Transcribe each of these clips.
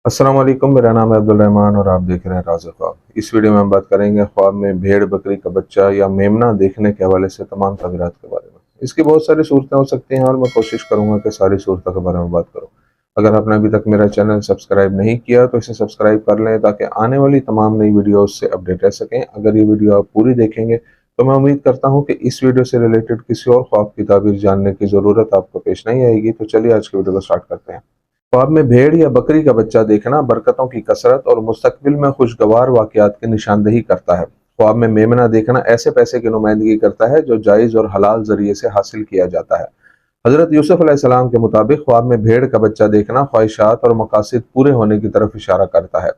अस्सलाम वालेकुम, मेरा नाम है अब्दुल रहमान और आप देख रहे हैं राज़ ख्वाब। इस वीडियो में हम बात करेंगे ख्वाब में भेड़ बकरी का बच्चा या मेमना देखने के हवाले से तमाम तफसीलात के बारे में। इसकी बहुत सारी सूरतें हो सकती हैं और मैं कोशिश करूंगा कि सारी सूरतों के बारे में बात करूं। अगर आपने अभी तक मेरा चैनल सब्सक्राइब नहीं किया तो इसे सब्सक्राइब कर लें ताकि आने वाली तमाम नई वीडियोज़ से अपडेट रह सकें। अगर ये वीडियो आप पूरी देखेंगे तो मैं उम्मीद करता हूँ कि इस वीडियो से रिलेटेड किसी और ख्वाब की ताबीर जानने की ज़रूरत आपको पेश नहीं आएगी। तो चलिए आज की वीडियो को स्टार्ट करते हैं। ख्वाब में भेड़ या बकरी का बच्चा देखना बरकतों की कसरत और मुस्तकबिल में खुशगवार वाकयात की निशानदेही करता है। ख्वाब में मेमना देखना ऐसे पैसे की नुमाइंदगी करता है जो जायज़ और हलाल जरिए से हासिल किया जाता है। हजरत यूसुफ अलैहिस्सलाम के मुताबिक ख्वाब में भेड़ का बच्चा देखना ख्वाहिशात और मकासद पूरे होने की तरफ इशारा करता है।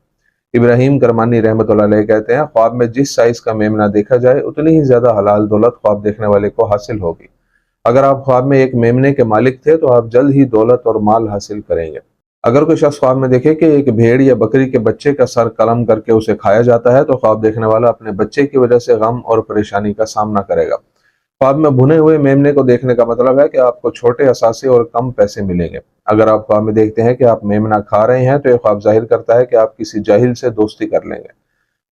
इब्राहिम करमानी रहमतुल्लाह अलैह कहते हैं, ख्वाब में जिस साइज का मेमना देखा जाए उतनी ही ज्यादा हलाल दौलत ख्वाब देखने वाले को हासिल होगी। अगर आप ख्वाब में एक मेमने के मालिक थे तो आप जल्द ही दौलत और माल हासिल करेंगे। अगर कोई शख्स ख्वाब में देखे कि एक भेड़ या बकरी के बच्चे का सर कलम करके उसे खाया जाता है तो ख्वाब देखने वाला अपने बच्चे की वजह से गम और परेशानी का सामना करेगा। ख्वाब में भुने हुए मेमने को देखने का मतलब है कि आपको छोटे असासे और कम पैसे मिलेंगे। अगर आप ख्वाब में देखते हैं कि आप मेमना खा रहे हैं तो यह ख्वाब जाहिर करता है कि आप किसी जाहिल से दोस्ती कर लेंगे।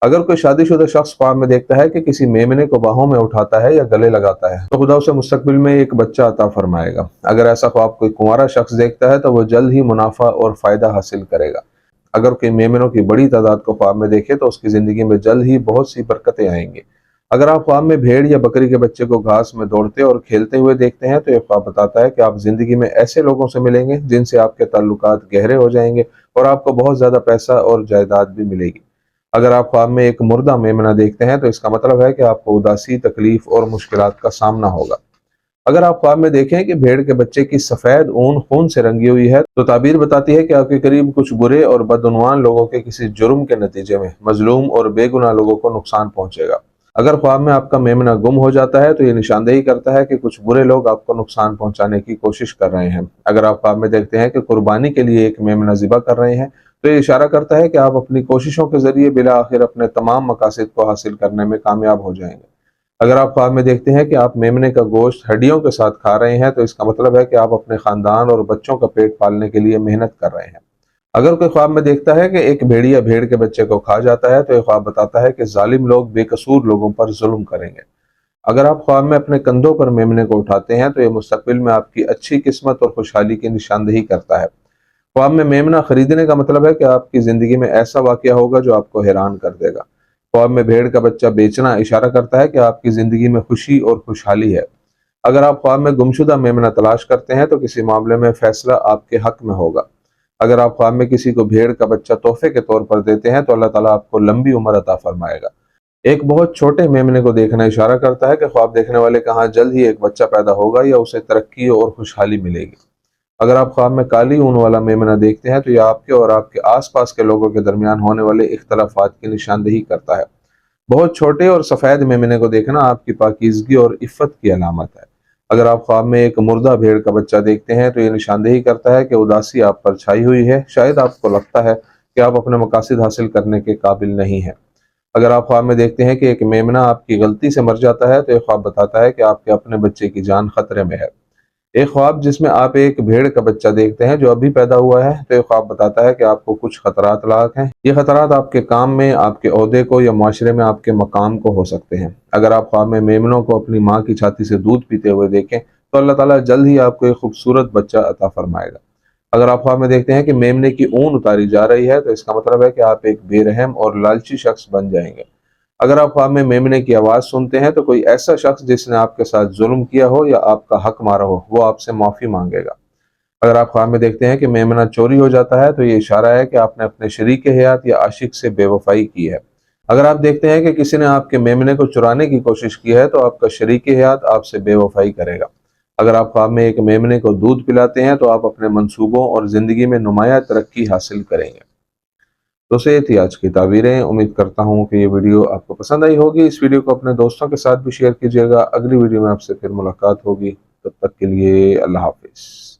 अगर कोई शादीशुदा शख्स ख्वाब में देखता है कि किसी मेमने को बाहों में उठाता है या गले लगाता है तो खुदा उसे मुस्तकबिल में एक बच्चा अता फरमाएगा। अगर ऐसा ख्वाब कोई कुंवारा शख्स देखता है तो वह जल्द ही मुनाफा और फायदा हासिल करेगा। अगर कोई मेमनों की बड़ी तादाद को ख्वाब में देखे तो उसकी जिंदगी में जल्द ही बहुत सी बरकतें आएंगी। अगर आप ख्वाब में भेड़ या बकरी के बच्चे को घास में दौड़ते और खेलते हुए देखते हैं तो यह ख्वाब बताता है कि आप जिंदगी में ऐसे लोगों से मिलेंगे जिनसे आपके ताल्लुकात गहरे हो जाएंगे और आपको बहुत ज्यादा पैसा और जायदाद भी मिलेगी। अगर आप ख्वाब में एक मुर्दा मेमना देखते हैं तो इसका मतलब है कि आपको उदासी, तकलीफ और मुश्किलात का सामना होगा। अगर आप ख्वाब में देखें कि भेड़ के बच्चे की सफेद ऊन खून से रंगी हुई है तो ताबीर बताती है कि आपके करीब कुछ बुरे और बदउनवान लोगों के किसी जुर्म के नतीजे में मजलूम और बेगुनाह लोगों को नुकसान पहुंचेगा। अगर ख्वाब में आपका मेमना गुम हो जाता है तो ये निशानदेही करता है कि कुछ बुरे लोग आपको नुकसान पहुंचाने की कोशिश कर रहे हैं। अगर आप ख्वाब में देखते हैं कि कुर्बानी के लिए एक मेमना ज़िबा कर रहे हैं तो ये इशारा करता है कि आप अपनी कोशिशों के जरिए बिला आखिर अपने तमाम मकासद को हासिल करने में कामयाब हो जाएंगे। अगर आप ख्वाब में देखते हैं कि आप मेमने का गोश्त हड्डियों के साथ खा रहे हैं तो इसका मतलब है कि आप अपने खानदान और बच्चों का पेट पालने के लिए मेहनत कर रहे हैं। अगर कोई ख्वाब में देखता है कि एक भेड़िया भेड़ के बच्चे को खा जाता है तो यह ख्वाब बताता है कि जालिम लोग बेकसूर लोगों पर जुल्म करेंगे। अगर आप ख्वाब में अपने कंधों पर मेमने को उठाते हैं तो यह मुस्तकबिल में आपकी अच्छी किस्मत और खुशहाली की निशानदेही करता है। ख्वाब में मेमना खरीदने का मतलब है कि आपकी जिंदगी में ऐसा वाकया होगा जो आपको हैरान कर देगा। ख्वाब में भेड़ का बच्चा बेचना इशारा करता है कि आपकी जिंदगी में खुशी और खुशहाली है। अगर आप ख्वाब में गुमशुदा मेमना तलाश करते हैं तो किसी मामले में फैसला आपके हक में होगा। अगर आप ख्वाब में किसी को भेड़ का बच्चा तोहफे के तौर पर देते हैं तो अल्लाह ताला आपको लंबी उम्र अता फरमाएगा। एक बहुत छोटे मेमने को देखना इशारा करता है कि ख्वाब देखने वाले कहाँ जल्द ही एक बच्चा पैदा होगा या उसे तरक्की और खुशहाली मिलेगी। अगर आप ख्वाब में काली ऊन वाला मेमना देखते हैं तो यह आपके और आपके आसपास के लोगों के दरमियान होने वाले इख्तलाफात की निशानदेही करता है। बहुत छोटे और सफ़ेद मेमने को देखना आपकी पाकीज़गी और इफ़्फ़त की अलामत है। अगर आप ख्वाब में एक मुर्दा भेड़ का बच्चा देखते हैं तो ये निशानदेही करता है कि उदासी आप पर छाई हुई है। शायद आपको लगता है कि आप अपने मकासद हासिल करने के काबिल नहीं हैं। अगर आप ख्वाब में देखते हैं कि एक मेमना आपकी गलती से मर जाता है तो यह ख्वाब बताता है कि आपके अपने बच्चे की जान खतरे में है। एक ख्वाब जिसमें आप एक भेड़ का बच्चा देखते हैं जो अभी पैदा हुआ है तो ये ख्वाब बताता है कि आपको कुछ खतरात लाक हैं। ये खतरात आपके काम में, आपके ओहदे को या माशरे में आपके मकाम को हो सकते हैं। अगर आप ख्वाब में मेमनों को अपनी माँ की छाती से दूध पीते हुए देखें तो अल्लाह ताला जल्द ही आपको एक खूबसूरत बच्चा अता फरमाएगा। अगर आप ख्वाब में देखते हैं कि मेमने की ऊन उतारी जा रही है तो इसका मतलब है कि आप एक बेरहम और लालची शख्स बन जाएंगे। अगर आप ख्वाब में मेमने की आवाज़ सुनते हैं तो कोई ऐसा शख्स जिसने आपके साथ जुल्म किया हो या आपका हक मारा हो वो आपसे माफ़ी मांगेगा। अगर आप ख्वाब में देखते हैं कि मेमना चोरी हो जाता है तो ये इशारा है कि आपने अपने शरीक हयात या आशिक से बेवफाई की है। अगर आप देखते हैं कि किसी ने आपके मेमने को चुराने की कोशिश की है तो आपका शरीक हयात आपसे बेवफाई करेगा। अगर आप ख्वाब में एक मेमने को दूध पिलाते हैं तो आप अपने मंसूबों और ज़िंदगी में नुमाया तरक्की हासिल करेंगे। तो से ये थी आज की ताबीरें। उम्मीद करता हूँ कि ये वीडियो आपको पसंद आई होगी। इस वीडियो को अपने दोस्तों के साथ भी शेयर कीजिएगा। अगली वीडियो में आपसे फिर मुलाकात होगी। तब तक के लिए अल्लाह हाफिज़।